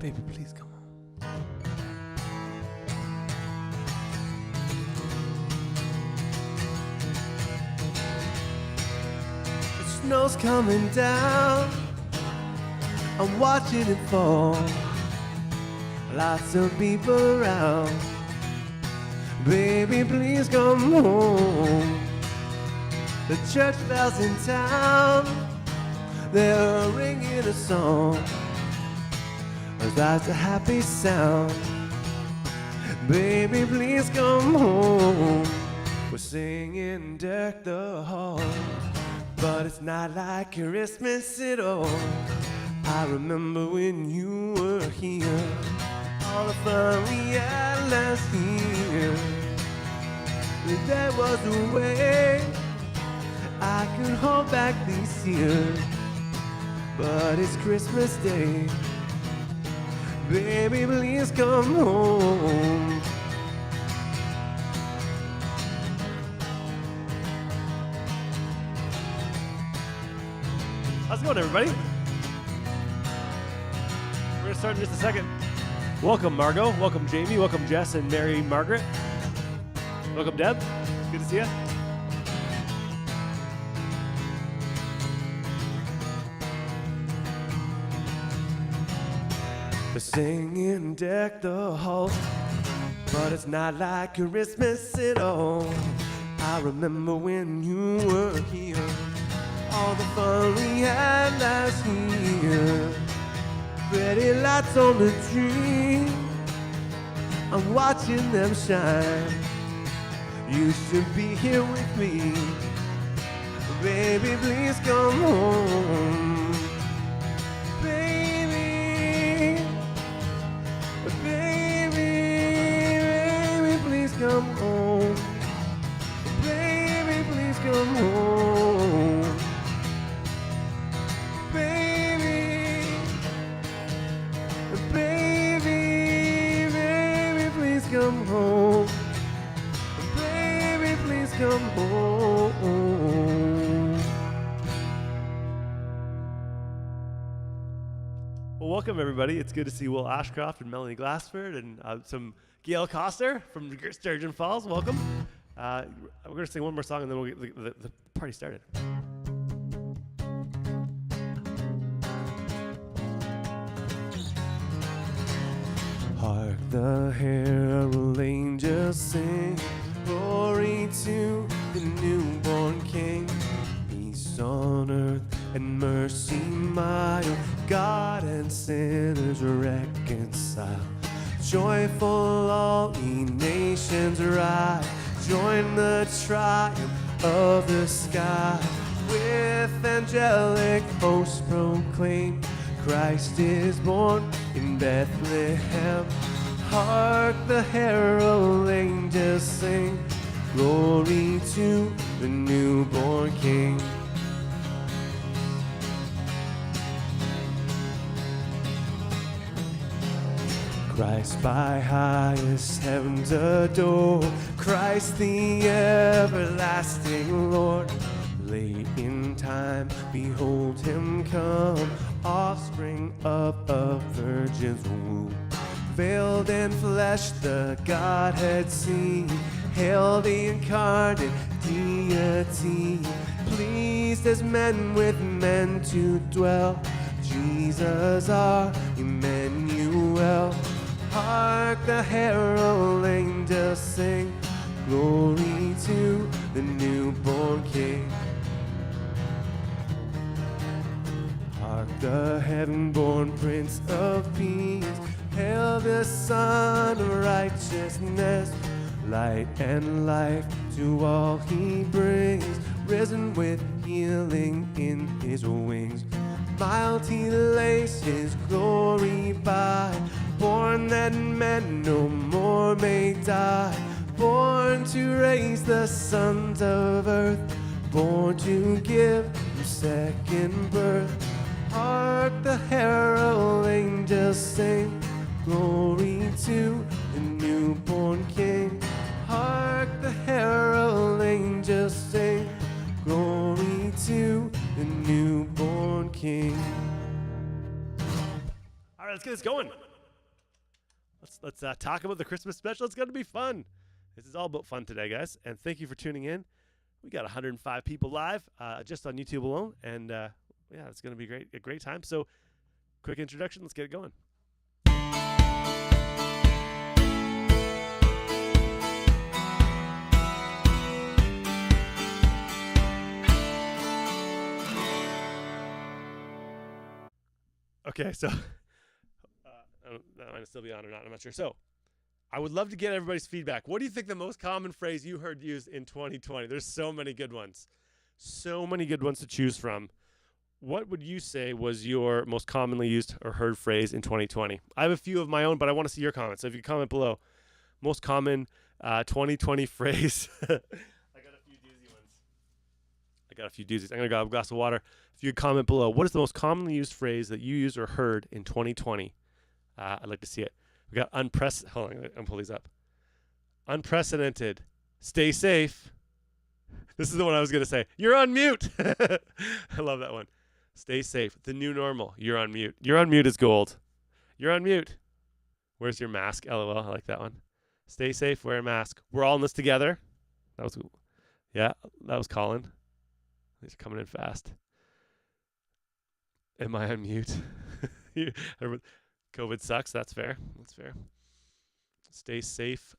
Baby, please come home. The snow's coming down. I'm watching it fall. Lots of people around. Baby, please come home. The church bells in town, they're ringing a song. That's a happy sound. Baby, please come home. We're singing Deck the Hall, but it's not like Christmas at all. I remember when you were here, all the fun we had last year. If there was a way I could hold back these years, but it's Christmas Day. Baby, please come home. How's it going, everybody? We're going to start in just a second. Welcome, Margot. Welcome, Jamie. Welcome, Jess and Mary Margaret. Welcome, Deb. Good to see you. We're singing Deck the Hall, but it's not like Christmas at all. I remember when you were here, all the fun we had last year. Pretty lights on the tree, I'm watching them shine. You should be here with me. Baby, please come home. Baby, please come home. Baby, please come home. Baby, please come home. Baby, please come home. Well, welcome everybody. It's good to see Will Ashcroft and Melanie Glassford and some Gail Coster from Sturgeon Falls. Welcome. We're going to sing one more song and then we'll get the party started. Hark the herald angels sing, glory to the newborn King. Peace on earth and mercy mild, God and sinners reconcile. Joyful all ye nations rise, join the triumph of the sky. With angelic hosts proclaim, Christ is born in Bethlehem. Hark the herald angels sing, glory to the newborn King. Christ by highest heavens adore, Christ the everlasting Lord. Late in time, behold him come, offspring of a virgin's womb. Veiled in flesh, the Godhead seen, hail the incarnate deity. Pleased as men with men to dwell, Jesus our Emmanuel. Hark the herald angels sing, glory to the newborn King. Hark the heaven-born Prince of Peace, hail the Son of righteousness. Light and life to all he brings, risen with healing in his wings. Mild he lays his glory by, born that men no more may die. Born to raise the sons of earth, born to give them second birth. Hark the herald angels sing, glory to the newborn King. Hark the herald angels sing, glory to the newborn King. All right, let's get this going. let's talk about the Christmas special. It's going to be fun. This is all about fun today, guys. And thank you for tuning in. We got 105 people live just on YouTube alone, and yeah, it's going to be a great time. So, quick introduction. Let's get it going. Okay, so that might still be on or not. I'm not sure. So, I would love to get everybody's feedback. What do you think the most common phrase you heard used in 2020? There's so many good ones. So many good ones to choose from. What would you say was your most commonly used or heard phrase in 2020? I have a few of my own, but I want to see your comments. So if you comment below, most common 2020 phrase. I got a few doozies. I'm going to grab a glass of water. If you comment below, what is the most commonly used phrase that you used or heard in 2020? I'd like to see it. We got hold on, I'm pull these up. Unprecedented. Stay safe. This is the one I was going to say. You're on mute. I love that one. Stay safe. The new normal. You're on mute. You're on mute is gold. You're on mute. Where's your mask? LOL. I like that one. Stay safe. Wear a mask. We're all in this together. That was Colin. He's coming in fast. Am I on mute? COVID sucks. That's fair. Stay safe.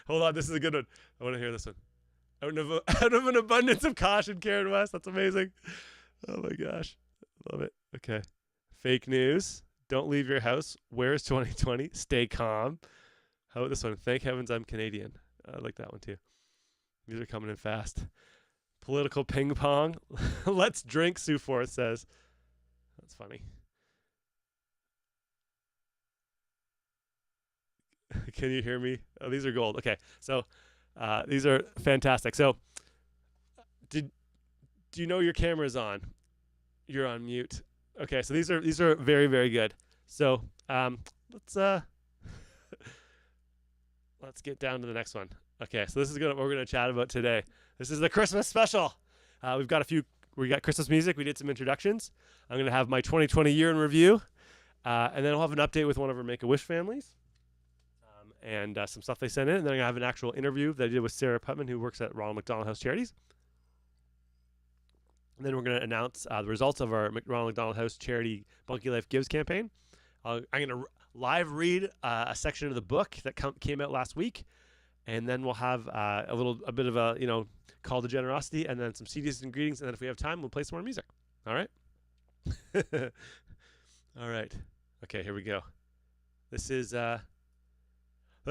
Hold on. This is a good one. I want to hear this one. Out of an abundance of caution, Karen West. That's amazing. Oh my gosh. Love it. Okay. Fake news. Don't leave your house. Where's 2020? Stay calm. How about this one? Thank heavens I'm Canadian. I like that one too. These are coming in fast. Political ping pong. Let's drink, Sue Forth says. That's funny. Can you hear me? Oh, these are gold. Okay, so these are fantastic. So, do you know your camera's on? You're on mute. Okay, so these are very, very good. So let's get down to the next one. Okay, so this is what we're gonna chat about today. This is the Christmas special. We got Christmas music. We did some introductions. I'm gonna have my 2020 year in review, and then I'll have an update with one of our Make-A-Wish families. And some stuff they sent in. And then I'm going to have an actual interview that I did with Sarah Putman, who works at Ronald McDonald House Charities. And then we're going to announce the results of our Ronald McDonald House Charity Bunkie Life Gives campaign. I'm going to live read a section of the book that came out last week. And then we'll have a bit of a, call to generosity, and then some CDs and greetings. And then if we have time, we'll play some more music. All right? All right. Okay, here we go. This is... the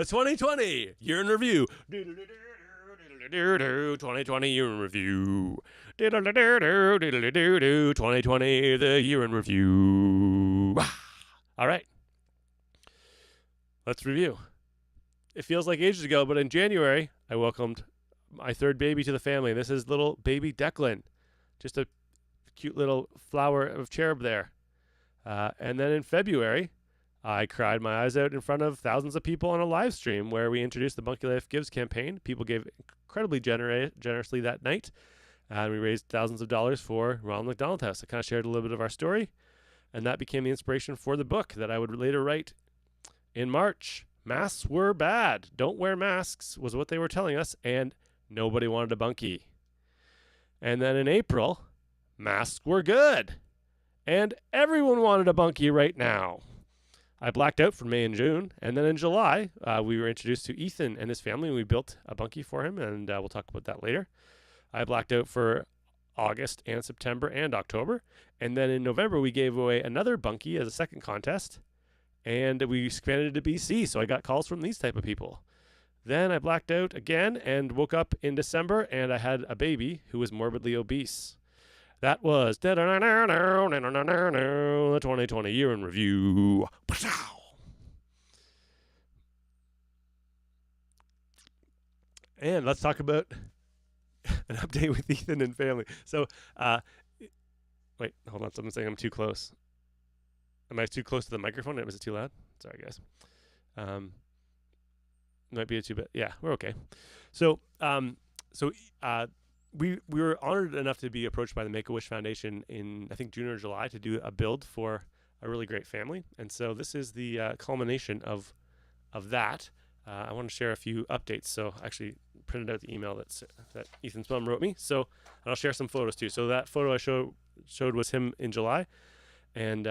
2020 year in review. 2020 year in review. 2020 the year in review. All right. Let's review. It feels like ages ago, but in January, I welcomed my third baby to the family. This is little baby Declan. Just a cute little flower of cherub there. And then in February, I cried my eyes out in front of thousands of people on a live stream where we introduced the Bunkie Life Gives campaign. People gave incredibly generously that night, and we raised thousands of dollars for Ronald McDonald House. I kind of shared a little bit of our story, and that became the inspiration for the book that I would later write in March. Masks were bad. Don't wear masks was what they were telling us, and nobody wanted a bunkie. And then in April, masks were good, and everyone wanted a bunkie right now. I blacked out for May and June, and then in July, we were introduced to Ethan and his family, and we built a bunkie for him, and we'll talk about that later. I blacked out for August and September and October, and then in November, we gave away another bunkie as a second contest, and we expanded it to BC, so I got calls from these type of people. Then I blacked out again and woke up in December, and I had a baby who was morbidly obese. That was the 2020 year in review. And let's talk about an update with Ethan and family. So, wait, hold on. Someone's saying I'm too close. Am I too close to the microphone? Was it too loud? Sorry, guys. Might be a too bit. Yeah, we're okay. So, we were honored enough to be approached by the Make-A-Wish Foundation in, I think, June or July to do a build for a really great family. And so this is the culmination of that. I want to share a few updates. So I actually printed out the email that Ethan's mom wrote me. So, and I'll share some photos too. So that photo I showed was him in July. And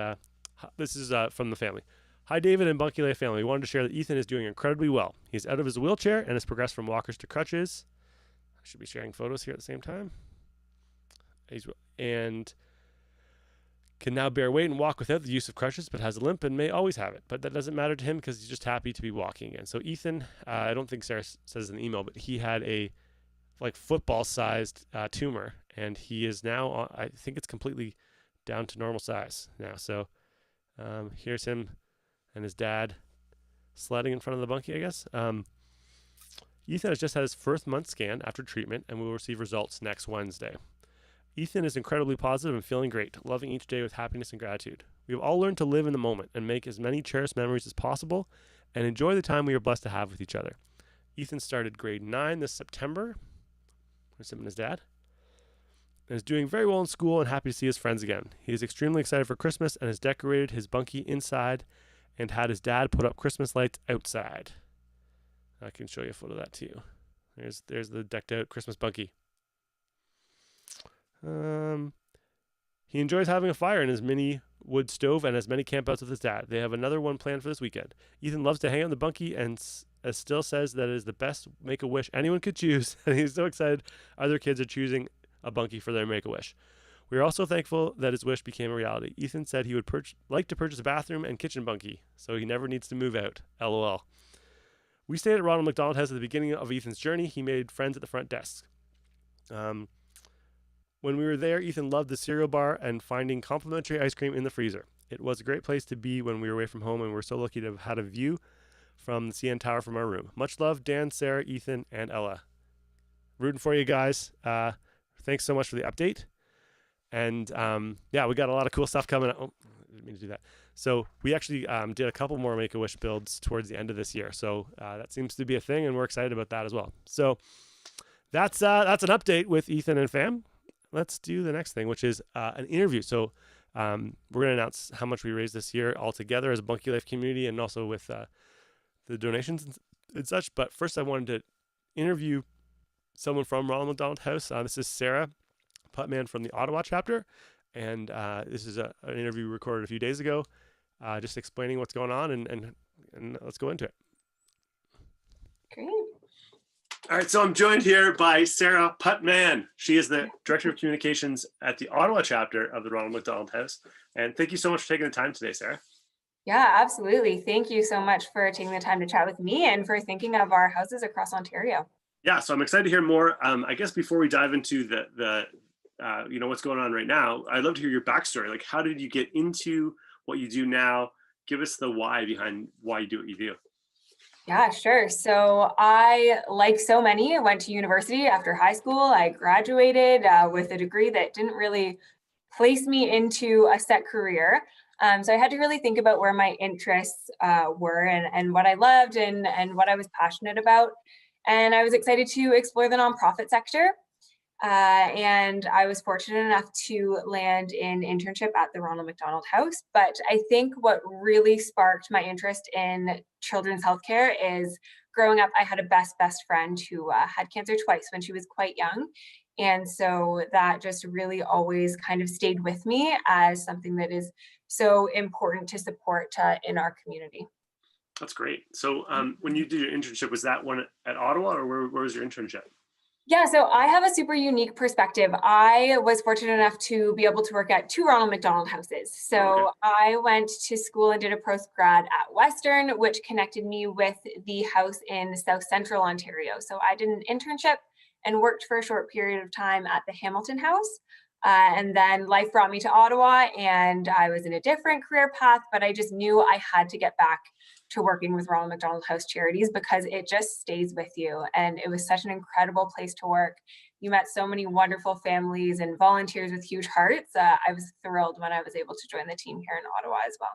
this is from the family. Hi, David and Bunkie Life family. We wanted to share that Ethan is doing incredibly well. He's out of his wheelchair and has progressed from walkers to crutches. I should be sharing photos here at the same time. And can now bear weight and walk without the use of crutches, but has a limp and may always have it. But that doesn't matter to him because he's just happy to be walking again. So Ethan, I don't think Sarah says in the email, but he had a football-sized tumor, and he is now, I think it's completely down to normal size now. So here's him and his dad sledding in front of the bunkie, I guess. Ethan has just had his first month scan after treatment and will receive results next Wednesday. Ethan is incredibly positive and feeling great, loving each day with happiness and gratitude. We have all learned to live in the moment and make as many cherished memories as possible and enjoy the time we are blessed to have with each other. Ethan started grade 9 this September. There's him and his dad. And is doing very well in school and happy to see his friends again. He is extremely excited for Christmas and has decorated his bunkie inside and had his dad put up Christmas lights outside. I can show you a photo of that too. There's the decked out Christmas bunkie. He enjoys having a fire in his mini wood stove and has many campouts with his dad. They have another one planned for this weekend. Ethan loves to hang out in the bunkie and still says that it is the best Make-A-Wish anyone could choose, and he's so excited other kids are choosing a bunkie for their Make-A-Wish. We are also thankful that his wish became a reality. Ethan said he would like to purchase a bathroom and kitchen bunkie, so he never needs to move out. LOL. We stayed at Ronald McDonald House at the beginning of Ethan's journey. He made friends at the front desk. When we were there, Ethan loved the cereal bar and finding complimentary ice cream in the freezer. It was a great place to be when we were away from home, and we're so lucky to have had a view from the CN Tower from our room. Much love, Dan, Sarah, Ethan, and Ella. Rooting for you guys. Thanks so much for the update. And yeah, we got a lot of cool stuff coming up. Oh, I didn't mean to do that. So we actually did a couple more Make-A-Wish builds towards the end of this year. So that seems to be a thing, and we're excited about that as well. So that's an update with Ethan and fam. Let's do the next thing, which is an interview. So we're going to announce how much we raised this year all together as a Bunkie Life community and also with the donations and such. But first, I wanted to interview someone from Ronald McDonald House. This is Sarah Putman from the Ottawa chapter. And this is an interview recorded a few days ago, just explaining what's going on. And let's go into it. Great. All right, so I'm joined here by Sarah Putman. She is the Director of Communications at the Ottawa chapter of the Ronald McDonald House. And thank you so much for taking the time today, Sarah. Yeah, absolutely. Thank you so much for taking the time to chat with me and for thinking of our houses across Ontario. Yeah, so I'm excited to hear more. I guess before we dive into the what's going on right now, I'd love to hear your backstory. Like, how did you get into what you do now? Give us the why behind why you do what you do. Yeah, sure. So I, like so many, went to university after high school. I graduated with a degree that didn't really place me into a set career. So I had to really think about where my interests were and what I loved and what I was passionate about. And I was excited to explore the nonprofit sector. And I was fortunate enough to land an internship at the Ronald McDonald House. But I think what really sparked my interest in children's healthcare is growing up, I had a best friend who had cancer twice when she was quite young. And so that just really always kind of stayed with me as something that is so important to support in our community. That's great. So when you did your internship, was that one at Ottawa, or where was your internship? Yeah, so I have a super unique perspective. I was fortunate enough to be able to work at 2 Ronald McDonald houses. So I went to school and did a postgrad at Western, which connected me with the house in South Central Ontario. So I did an internship and worked for a short period of time at the Hamilton House. And then life brought me to Ottawa and I was in a different career path, but I just knew I had to get back to working with Ronald McDonald House Charities because it just stays with you. And it was such an incredible place to work. You met so many wonderful families and volunteers with huge hearts. I was thrilled when I was able to join the team here in Ottawa as well.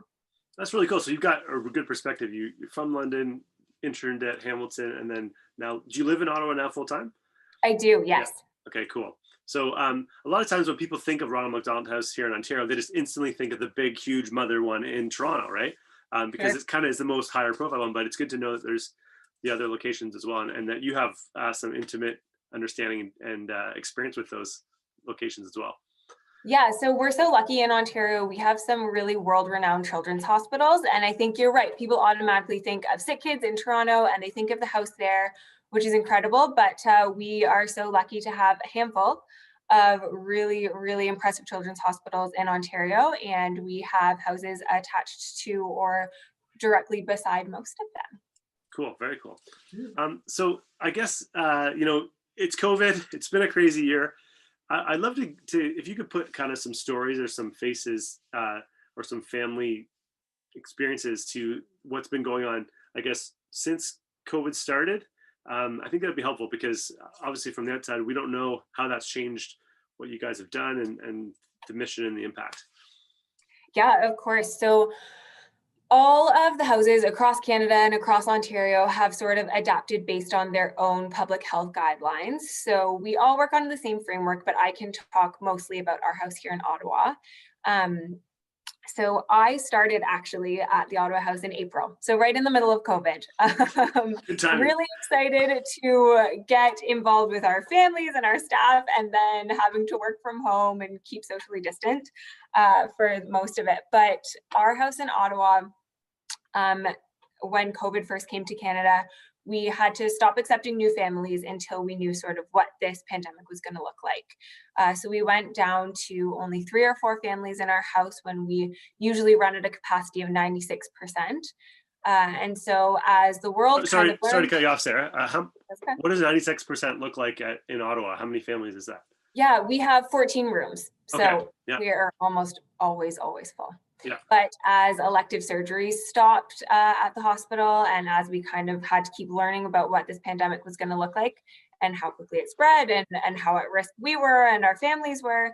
That's really cool. So you've got a good perspective. You're from London, interned at Hamilton, and then now, do you live in Ottawa now full time? I do, yes. Yeah. Okay, cool. So a lot of times when people think of Ronald McDonald House here in Ontario, they just instantly think of the big, huge mother one in Toronto, right? Because Sure. it's kind of is the most higher profile one, but it's good to know that there's the other locations as well, and that you have some intimate understanding and experience with those locations as well. Yeah, so we're so lucky in Ontario. We have some really world-renowned children's hospitals, and I think you're right. People automatically think of Sick Kids in Toronto, and they think of the house there, which is incredible. But we are so lucky to have a handful of really, really impressive children's hospitals in Ontario, and we have houses attached to or directly beside most of them. Cool, very cool. So I guess it's COVID. It's been a crazy year. I'd love to if you could put kind of some stories or some faces or some family experiences to what's been going on, I guess, since COVID started. I think that'd be helpful because obviously from the outside, we don't know how that's changed what you guys have done and the mission and the impact. Yeah, of course. So all of the houses across Canada and across Ontario have sort of adapted based on their own public health guidelines. So we all work under the same framework, but I can talk mostly about our house here in Ottawa. So I started actually at the Ottawa House in April, so right in the middle of COVID. Good timing. Really excited to get involved with our families and our staff, and then having to work from home and keep socially distant for most of it. But our house in Ottawa, when COVID first came to Canada, we had to stop accepting new families until we knew sort of what this pandemic was going to look like. So we went down to only 3 or 4 families in our house when we usually run at a capacity of 96%. And so as the world sorry to cut you off, Sarah. Okay. What does 96% look like in Ottawa? How many families is that? Yeah, we have 14 rooms. So okay. Yeah. we are almost always full. Yeah. But as elective surgeries stopped at the hospital, and as we kind of had to keep learning about what this pandemic was going to look like and how quickly it spread and how at risk we were and our families were,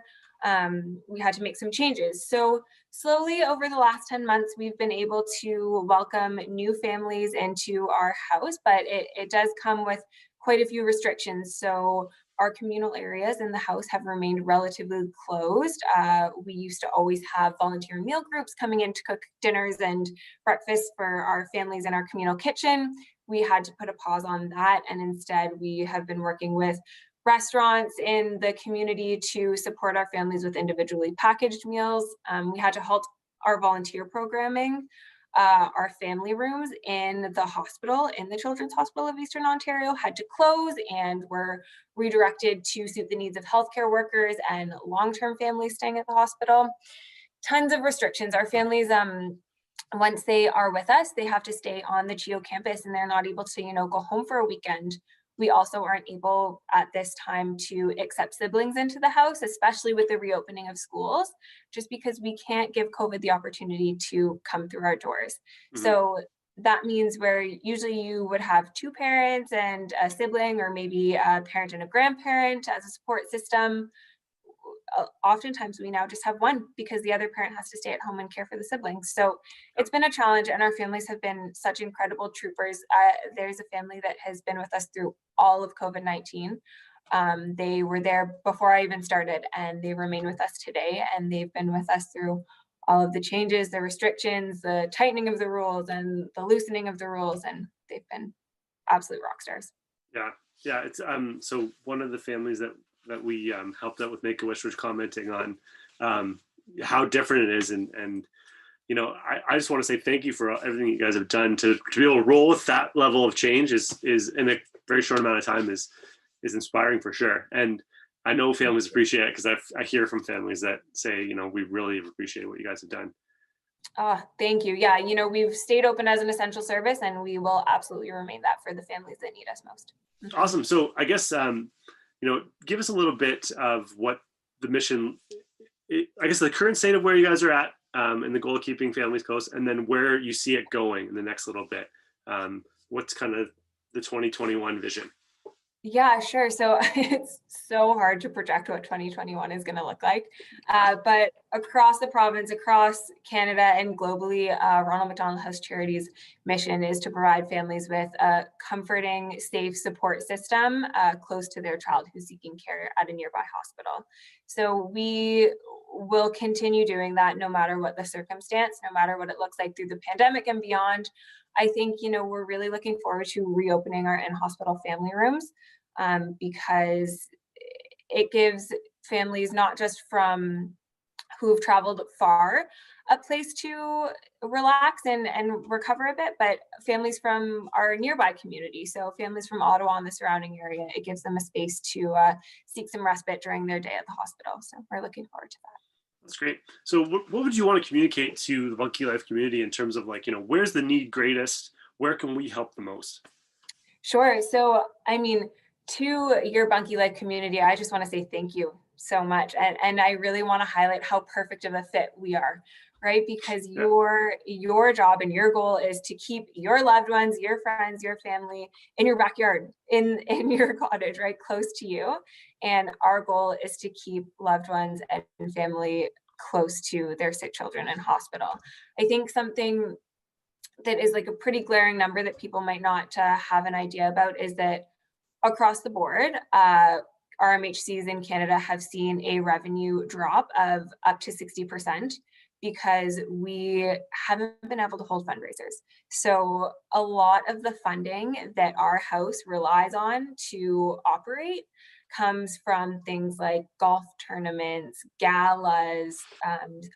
we had to make some changes. So slowly over the last 10 months, we've been able to welcome new families into our house, but it does come with quite a few restrictions. So our communal areas in the house have remained relatively closed. We used to always have volunteer meal groups coming in to cook dinners and breakfast for our families in our communal kitchen. We had to put a pause on that, and instead we have been working with restaurants in the community to support our families with individually packaged meals. We had to halt our volunteer programming. Our family rooms in the hospital, in the Children's Hospital of Eastern Ontario, had to close and were redirected to suit the needs of healthcare workers and long-term families staying at the hospital. Tons of restrictions. Our families, once they are with us, they have to stay on the GEO campus, and they're not able to, go home for a weekend. We also aren't able at this time to accept siblings into the house, especially with the reopening of schools, just because we can't give COVID the opportunity to come through our doors. Mm-hmm. So that means where usually you would have 2 parents and a sibling, or maybe a parent and a grandparent as a support system. Oftentimes we now just have one because the other parent has to stay at home and care for the siblings. So it's been a challenge, and our families have been such incredible troopers. There's a family that has been with us through all of COVID-19. They were there before I even started, and they remain with us today, and they've been with us through all of the changes, the restrictions, the tightening of the rules, and the loosening of the rules, and they've been absolute rock stars. Yeah, it's so one of the families that we helped out with Make-A-Wish was commenting on how different it is, and I just want to say thank you for everything you guys have done to be able to roll with that level of change is in a very short amount of time is inspiring for sure. And I know families appreciate it, because I hear from families that say, we really appreciate what you guys have done. Oh, thank you. Yeah, we've stayed open as an essential service, and we will absolutely remain that for the families that need us most. Awesome. So I guess give us a little bit of what the mission, I guess the current state of where you guys are at, and the goal of keeping families close, and then where you see it going in the next little bit. What's kind of the 2021 vision? Yeah, sure. So it's so hard to project what 2021 is going to look like. But across the province, across Canada, and globally, Ronald McDonald House Charities' mission is to provide families with a comforting, safe support system close to their child who's seeking care at a nearby hospital. So we will continue doing that no matter what the circumstance, no matter what it looks like through the pandemic and beyond. I think, we're really looking forward to reopening our in-hospital family rooms because it gives families not just from who've traveled far a place to relax and recover a bit, but families from our nearby community. So families from Ottawa and the surrounding area, it gives them a space to seek some respite during their day at the hospital. So we're looking forward to that. That's great. So what would you want to communicate to the Bunkie Life community in terms of like, where's the need greatest? Where can we help the most? Sure. So, to your Bunkie Life community, I just want to say thank you so much. And I really want to highlight how perfect of a fit we are, right? Because your job and your goal is to keep your loved ones, your friends, your family in your backyard, in your cottage, right? Close to you. And our goal is to keep loved ones and family close to their sick children in hospital. I think something that is like a pretty glaring number that people might not have an idea about is that across the board, RMHCs in Canada have seen a revenue drop of up to 60% because we haven't been able to hold fundraisers. So a lot of the funding that our house relies on to operate comes from things like golf tournaments, galas.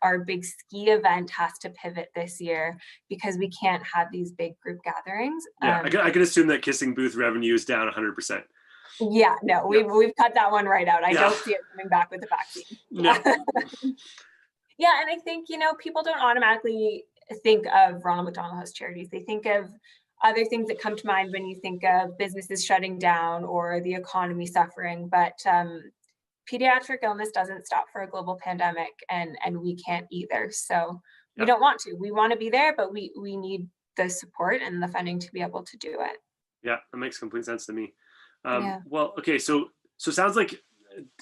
Our big ski event has to pivot this year because we can't have these big group gatherings. Yeah, I could assume that kissing booth revenue is down 100%. Yeah, no, we've cut that one right out. I don't see it coming back with the vaccine. No. Yeah, and I think, people don't automatically think of Ronald McDonald House Charities. They think of other things that come to mind when you think of businesses shutting down or the economy suffering. But pediatric illness doesn't stop for a global pandemic, and we can't either. So we don't want to. We want to be there, but we need the support and the funding to be able to do it. Yeah, that makes complete sense to me. Well, okay, so it sounds like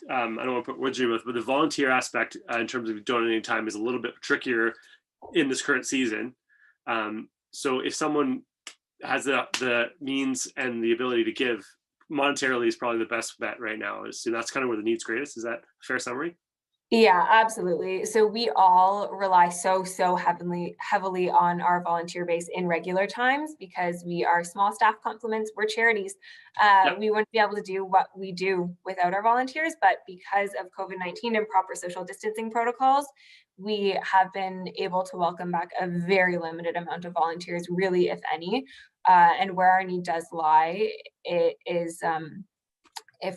I don't want to put words in your mouth, but the volunteer aspect in terms of donating time is a little bit trickier in this current season. So if someone has the means and the ability to give, monetarily is probably the best bet right now. So that's kind of where the need's greatest. Is that a fair summary? Yeah, absolutely. So we all rely so heavily on our volunteer base in regular times because we are small staff complements, we're charities. We wouldn't be able to do what we do without our volunteers, but because of COVID-19 and proper social distancing protocols, we have been able to welcome back a very limited amount of volunteers, really, if any. And where our need does lie, it is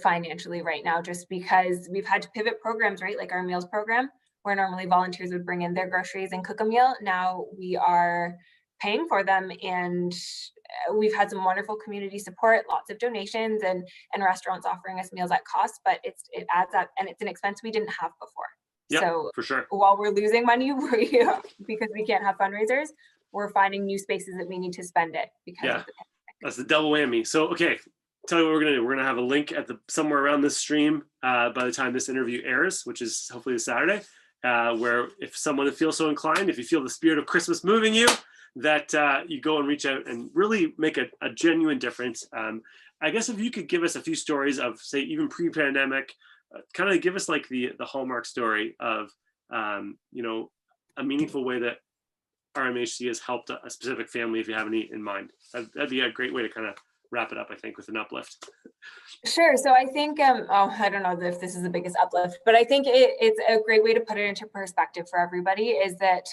financially right now, just because we've had to pivot programs, right? Like our meals program, where normally volunteers would bring in their groceries and cook a meal. Now we are paying for them, and we've had some wonderful community support, lots of donations, and restaurants offering us meals at cost, but it adds up, and it's an expense we didn't have before. Yeah, so for sure. While we're losing money because we can't have fundraisers, we're finding new spaces that we need to spend it because of the pandemic. That's the double whammy. So, okay, tell you what we're gonna do. We're gonna have a link at somewhere around this stream by the time this interview airs, which is hopefully this Saturday, where if someone feels so inclined, if you feel the spirit of Christmas moving you, that you go and reach out and really make a genuine difference. I guess if you could give us a few stories of, say, even pre-pandemic, kind of give us like the hallmark story of a meaningful way that RMHC has helped a specific family, if you have any in mind. That'd be a great way to kind of wrap it up, I think, with an uplift. Sure. So I think, I don't know if this is the biggest uplift, but I think it's a great way to put it into perspective for everybody, is that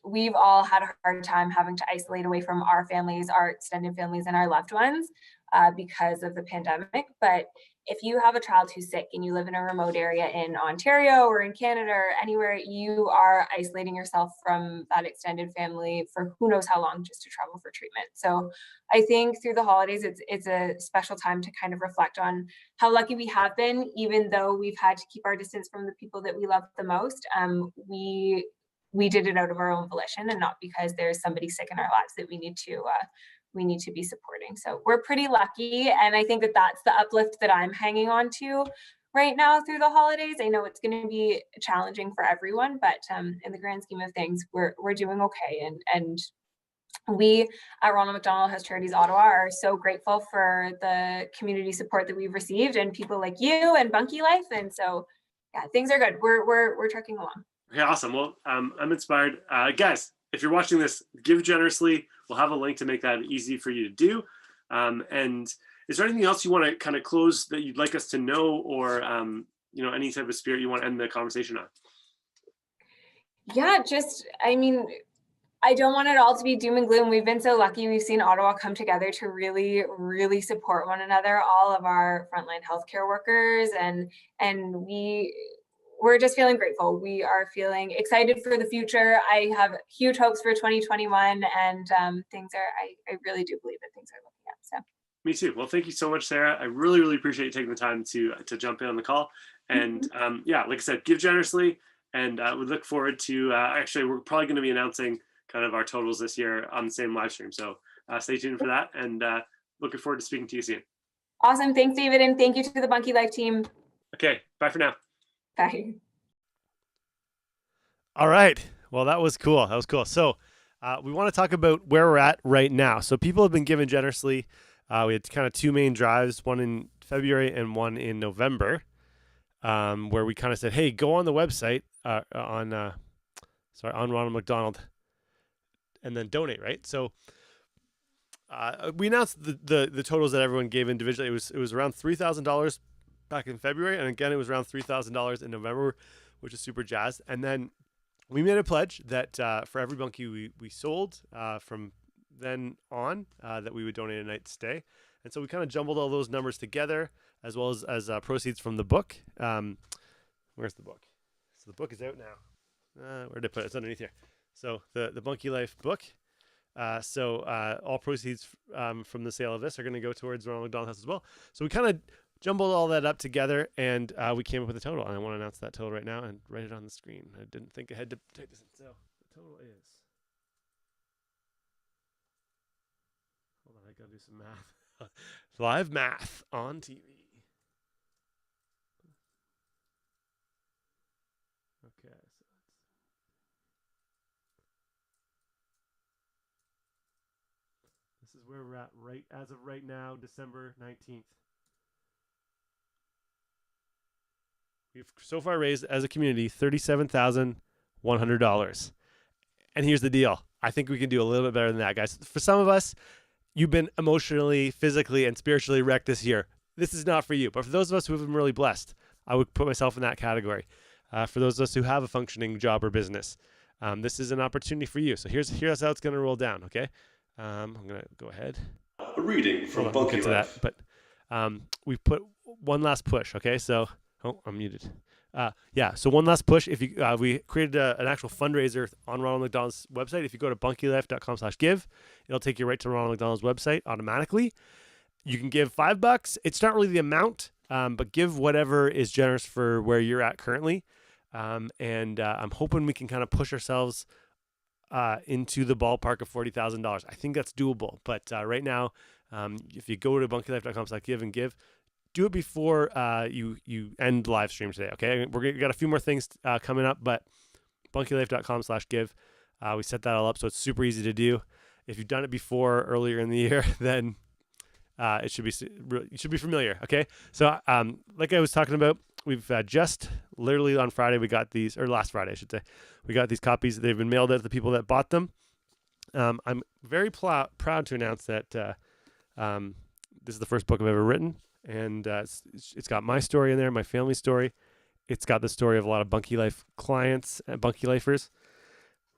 we've all had a hard time having to isolate away from our families, our extended families, and our loved ones because of the pandemic. But if you have a child who's sick and you live in a remote area in Ontario or in Canada or anywhere, you are isolating yourself from that extended family for who knows how long, just to travel for treatment. So I think through the holidays, it's a special time to kind of reflect on how lucky we have been, even though we've had to keep our distance from the people that we love the most. We did it out of our own volition and not because there's somebody sick in our lives that we need to we need to be supporting. So we're pretty lucky. And I think that that's the uplift that I'm hanging on to right now through the holidays. I know it's going to be challenging for everyone, but in the grand scheme of things, we're doing okay. And we at Ronald McDonald House Charities Ottawa are so grateful for the community support that we've received and people like you and Bunkie Life. And so, yeah, things are good. We're trucking along. Okay, awesome. Well, I'm inspired. Guys, if you're watching this, give generously. We'll have a link to make that easy for you to do. And is there anything else you want to kind of close that you'd like us to know, or any type of spirit you want to end the conversation on? Yeah, I don't want it all to be doom and gloom. We've been so lucky. We've seen Ottawa come together to really, really support one another, all of our frontline healthcare workers, and we're just feeling grateful. We are feeling excited for the future. I have huge hopes for 2021, and I really do believe that things are looking up. So. Me too. Well, thank you so much, Sarah. I really, really appreciate you taking the time to jump in on the call. And like I said, give generously, and we look forward to actually, we're probably going to be announcing kind of our totals this year on the same live stream. So stay tuned for that, and looking forward to speaking to you soon. Awesome. Thanks, David. And thank you to the Bunkie Life team. Okay. Bye for now. Bye. All right. Well, that was cool. So we want to talk about where we're at right now. So people have been giving generously. We had kind of two main drives, one in February and one in November, where we kind of said, hey, go on the website on Ronald McDonald and then donate, right? So we announced the totals that everyone gave individually. It was around $3,000 back in February, and again, it was around $3,000 in November, which is super jazzed. And then we made a pledge that for every bunkie we sold from then on, that we would donate a night's stay. And so we kind of jumbled all those numbers together, as well as proceeds from the book. Where's the book? So the book is out now. Where did I put it? It's underneath here. So the Bunkie Life book. All proceeds from the sale of this are going to go towards Ronald McDonald House as well. So we kind of jumbled all that up together, and we came up with a total. And I want to announce that total right now and write it on the screen. I didn't think I had to take this in. So the total is... Hold on, I got to do some math. Live math on TV. Okay. This is where we're at as of right now, December 19th. We've so far raised as a community $37,100. And here's the deal. I think we can do a little bit better than that, guys. For some of us, you've been emotionally, physically, and spiritually wrecked this year. This is not for you. But for those of us who have been really blessed, I would put myself in that category. For those of us who have a functioning job or business, this is an opportunity for you. So here's how it's going to roll down, okay? I'm going to go ahead. A reading from Bunkie Life. But we've put one last push, okay? So, I'm muted. So one last push. If you we created an actual fundraiser on Ronald McDonald's website. If you go to BunkieLife.com/give, it'll take you right to Ronald McDonald's website automatically. You can give $5. It's not really the amount, but give whatever is generous for where you're at currently. I'm hoping we can kind of push ourselves into the ballpark of $40,000. I think that's doable. But right now, if you go to BunkieLife.com/give and give, do it before you end live stream today, okay? We got a few more things coming up, but BunkieLife.com/give. We set that all up, so it's super easy to do. If you've done it before earlier in the year, then you should be familiar, okay? So like I was talking about, we've just literally on Friday, we got these, or last Friday, I should say, we got these copies. They've been mailed out to the people that bought them. I'm very proud to announce that this is the first book I've ever written. And it's got my story in there, my family story. It's got the story of a lot of Bunkie Life clients and Bunkie Lifers.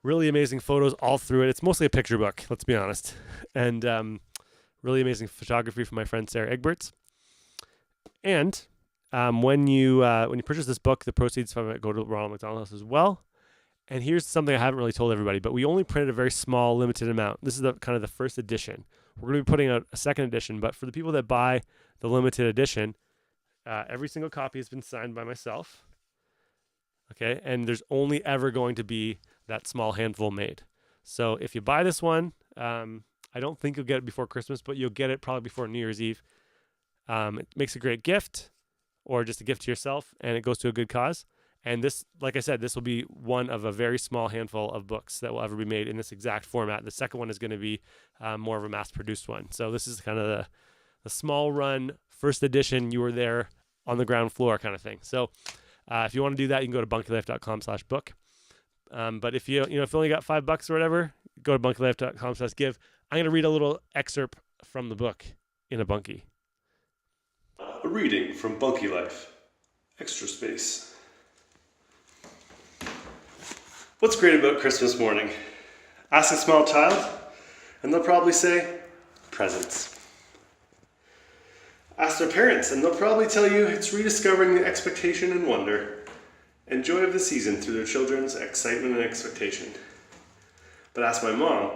Really amazing photos all through it. It's mostly a picture book, let's be honest. And really amazing photography from my friend Sarah Egberts. And when you purchase this book, the proceeds from it go to Ronald McDonald House as well. And here's something I haven't really told everybody, but we only printed a very small, limited amount. This is kind of the first edition. We're going to be putting out a second edition, but for the people that buy the limited edition, every single copy has been signed by myself. Okay, and there's only ever going to be that small handful made. So if you buy this one, I don't think you'll get it before Christmas, but you'll get it probably before New Year's Eve. It makes a great gift, or just a gift to yourself, and it goes to a good cause. And this, like I said, this will be one of a very small handful of books that will ever be made in this exact format. The second one is going to be more of a mass-produced one. So this is kind of the small run, first edition, you were there on the ground floor kind of thing. So if you want to do that, you can go to BunkieLife.com/book. But if you only got $5 or whatever, go to BunkieLife.com/give. I'm going to read a little excerpt from the book in a Bunkie. A reading from Bunkie Life. Extra space. What's great about Christmas morning? Ask a small child, and they'll probably say, presents. Ask their parents, and they'll probably tell you it's rediscovering the expectation and wonder and joy of the season through their children's excitement and expectation. But ask my mom,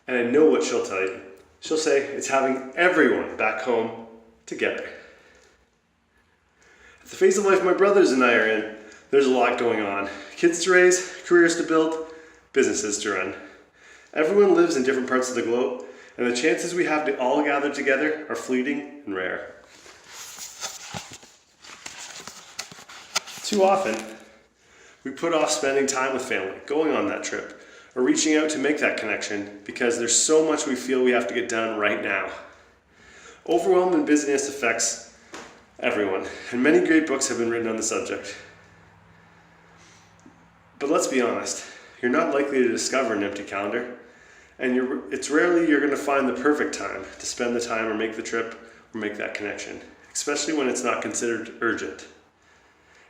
and I know what she'll tell you. She'll say it's having everyone back home together. At the phase of life my brothers and I are in, there's a lot going on. Kids to raise, careers to build, businesses to run. Everyone lives in different parts of the globe, and the chances we have to all gather together are fleeting and rare. Too often, we put off spending time with family, going on that trip, or reaching out to make that connection because there's so much we feel we have to get done right now. Overwhelm and busyness affects everyone, and many great books have been written on the subject. But let's be honest, you're not likely to discover an empty calendar, and it's rarely you're going to find the perfect time to spend the time or make the trip or make that connection, especially when it's not considered urgent.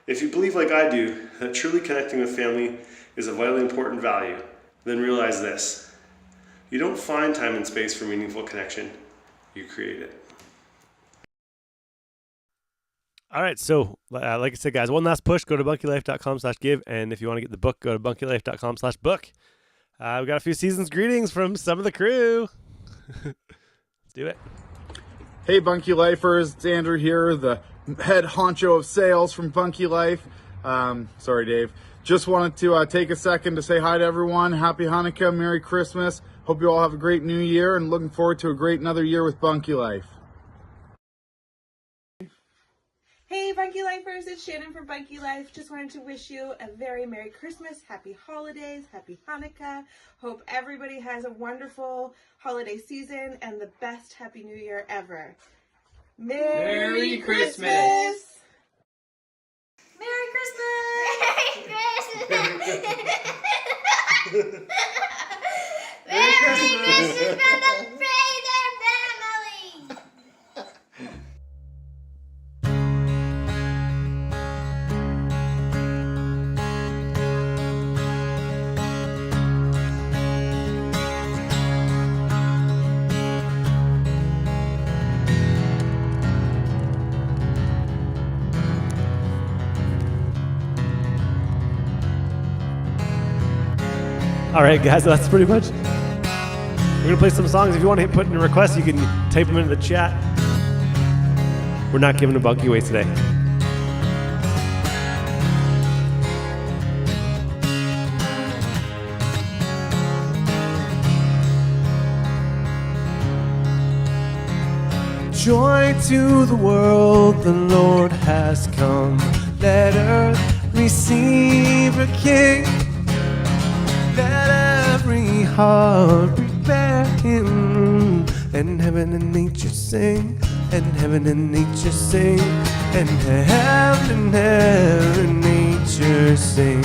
If you believe like I do that truly connecting with family is a vitally important value, then realize this: you don't find time and space for meaningful connection, you create it. All right, so like I said, guys, one last push. Go to BunkieLife.com/give, and if you want to get the book, go to BunkieLife.com/book. We got a few season's greetings from some of the crew. Let's do it. Hey, Bunkie Lifers, it's Andrew here, the head honcho of sales from Bunkie Life. Sorry, Dave. Just wanted to take a second to say hi to everyone. Happy Hanukkah, Merry Christmas. Hope you all have a great new year, and looking forward to a great another year with Bunkie Life. Hey Bunkie Lifers, it's Shannon from Bunkie Life. Just wanted to wish you a very Merry Christmas, Happy Holidays, Happy Hanukkah. Hope everybody has a wonderful holiday season and the best Happy New Year ever. Merry Christmas! Merry Christmas! Merry Christmas! Merry Christmas from the Fraser family! All right, guys, that's pretty much. We're going to play some songs. If you want to put in a request, you can type them into the chat. We're not giving a Bunkie away today. Joy to the world, the Lord has come. Let earth receive a king. Let every heart prepare him. And heaven and nature sing. And heaven and nature sing. And heaven and nature sing.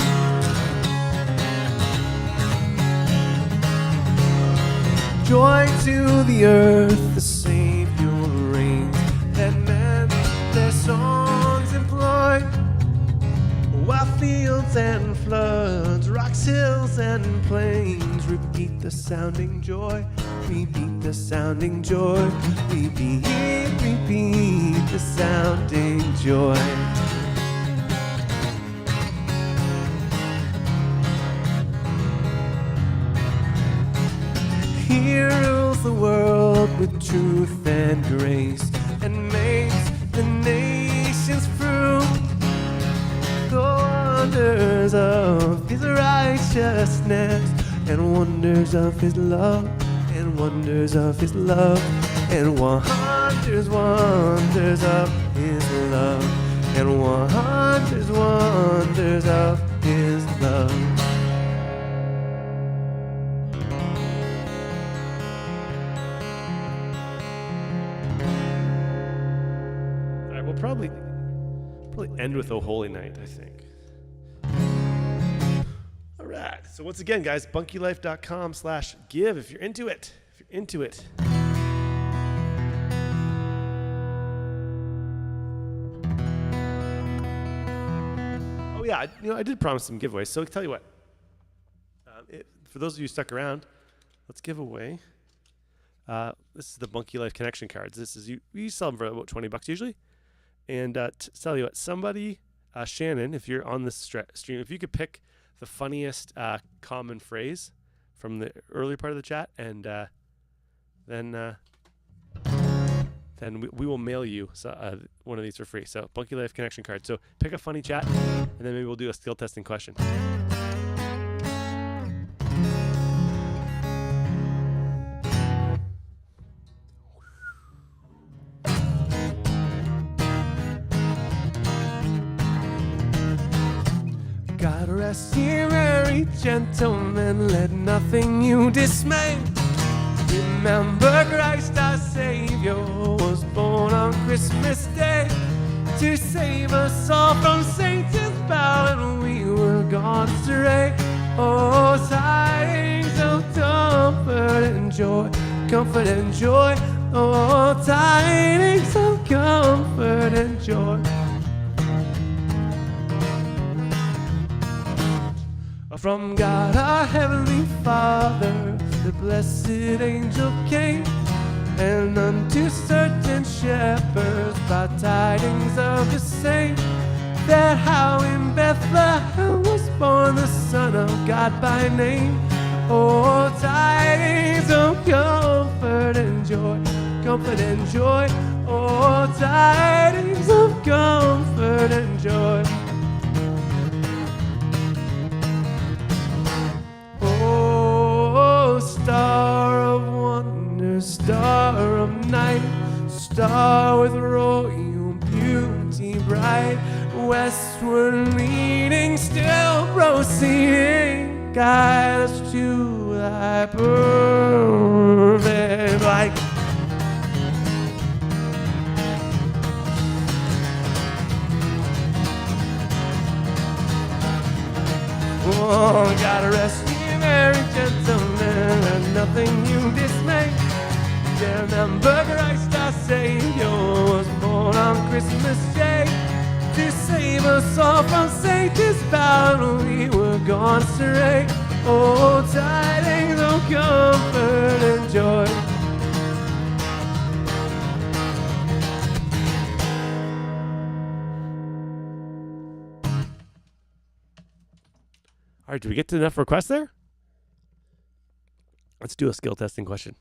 Joy to the earth, the Savior reigns. Let men their songs employ, while fields and floods, rocks, hills, and plains repeat the sounding joy, repeat the sounding joy, repeat the sounding joy. He rules the world with truth and grace, and makes the nations prove the wonders of his righteousness, and wonders of his love, and wonders of his love, and wonders of his love, and wonders of his love. All right, we'll probably end with "O Holy Night," I think. All right. So once again, guys, BunkieLife.com/give if you're into it. If you're into it. Oh yeah, I did promise some giveaways. So I'll tell you what. For those of you stuck around, let's give away. This is the Bunkie Life connection cards. This is we sell them for about $20 usually. And tell you what, somebody, Shannon, if you're on this stream, if you could pick the funniest common phrase from the earlier part of the chat, and then we will mail you one of these for free. So Bunkie Life connection card. So pick a funny chat, and then maybe we'll do a skill testing question. God rest ye merry gentlemen, let nothing you dismay. Remember Christ our Savior was born on Christmas Day to save us all from Satan's power, and we were gone astray. Oh, tidings of comfort and joy, comfort and joy. Oh, tidings of comfort and joy. From God our Heavenly Father, the blessed angel came, and unto certain shepherds brought tidings of the same, that how in Bethlehem was born the Son of God by name. Oh, tidings of comfort and joy, comfort and joy. Oh, tidings of comfort and joy. Oh, star of wonder, star of night, star with royal beauty bright, westward leading, still proceeding, guide us to thy perfect light. Oh, God rest ye merry gentlemen, let nothing you dismay. Remember Christ our Savior was born on Christmas Day to save us all from Satan's power. We were gone astray. Oh, tidings of comfort and joy. All right, did we get to enough requests there? Let's do a skill testing question.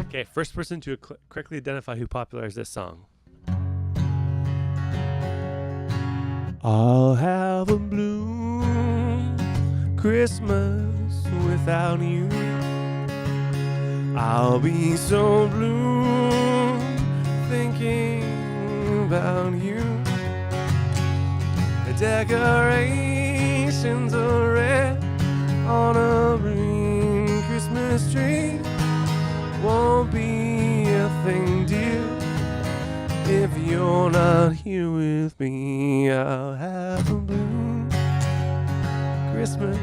Okay, first person to correctly identify who popularized this song. I'll have a blue Christmas without you. I'll be so blue thinking about you. The decorations are red on a green Christmas tree. Won't be a thing, dear, if you're not here with me. I'll have a blue Christmas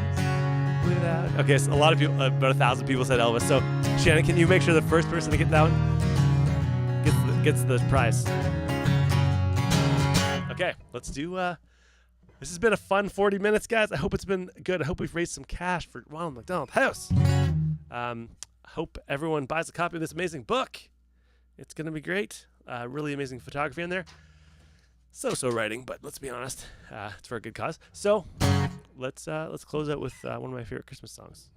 without. Okay, so a lot of people, about 1,000 people said Elvis. So Shannon, can you make sure the first person to get that one gets the prize? Okay, let's do. This has been a fun 40 minutes, guys. I hope it's been good. I hope we've raised some cash for Ronald McDonald House. Hope everyone buys a copy of this amazing book. It's going to be great. Really amazing photography in there. So writing, but let's be honest, it's for a good cause. So let's close out with one of my favorite Christmas songs.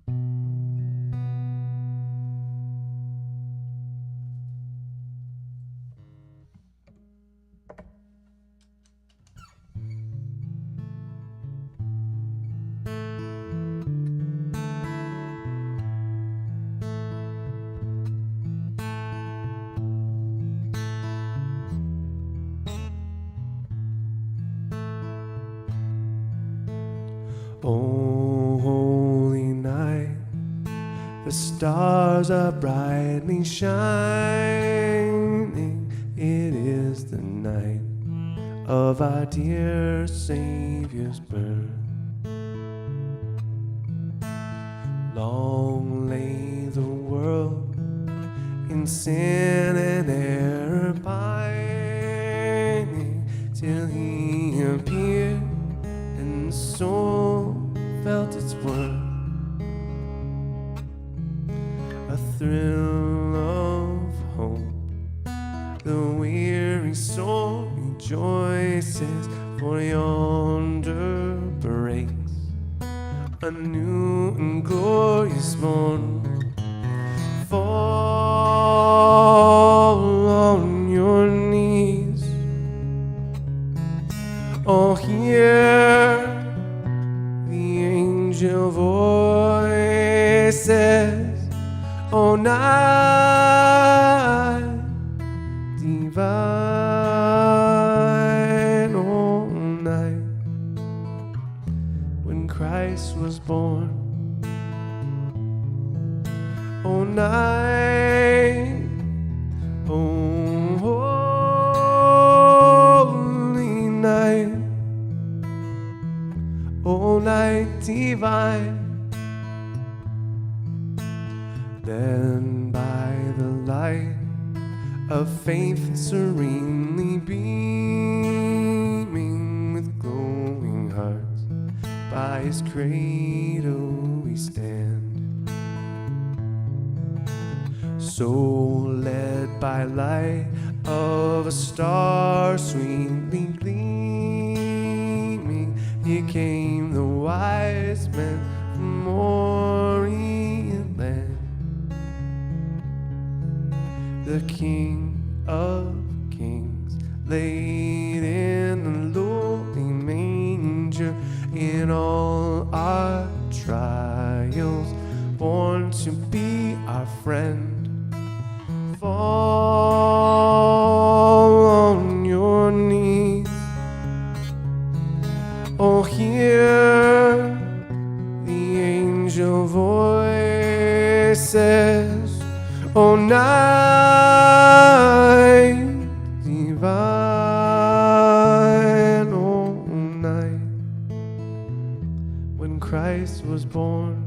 Oh, holy night, the stars are brightly shining. It is the night of our dear Savior's birth. Long lay the world in sin and error pining, till he appeared and the soul felt its worth. A thrill of hope, the weary soul rejoices, for yonder breaks a new and glorious morn. Fall on your knees, oh, hear the angel voices, oh, night divine, oh, night when Christ was born. Oh, night, oh, holy night, oh, night divine. Then by the light of faith serenely beaming, with glowing hearts by his cradle we stand. So led by light of a star sweetly gleaming, here came the wise men from Orient land. The King of Kings laid in the lowly manger, in all our trials born to be our friend. Fall on your knees, oh, hear the angel voices, oh, night divine, oh, night when Christ was born.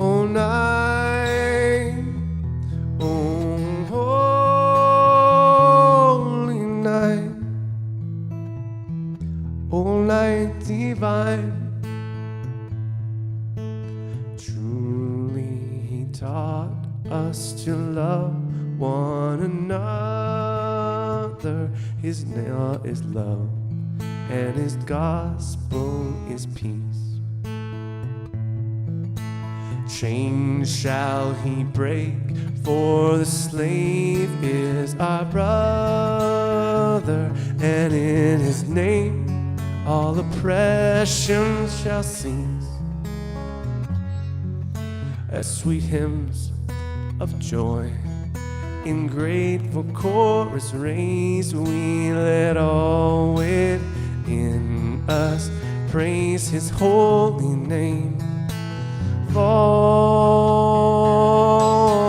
Oh, night, oh, holy night, oh, night divine. Truly he taught us to love one another. His law is love, and his gospel is peace. Chains shall he break, for the slave is our brother, and in his name all oppression shall cease. As sweet hymns of joy in grateful chorus raise, we let all within us praise his holy name. Fall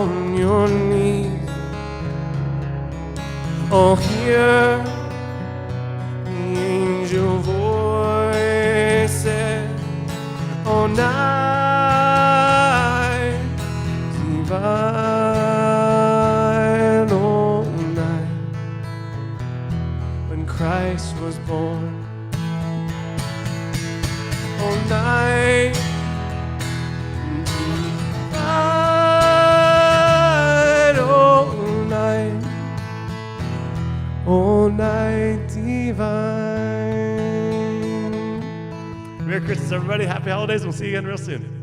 on your knees, oh, hear the angel voices, oh, night divine, oh, night when Christ was born. Oh, night all night divine. Merry Christmas, everybody. Happy holidays. We'll see you again real soon.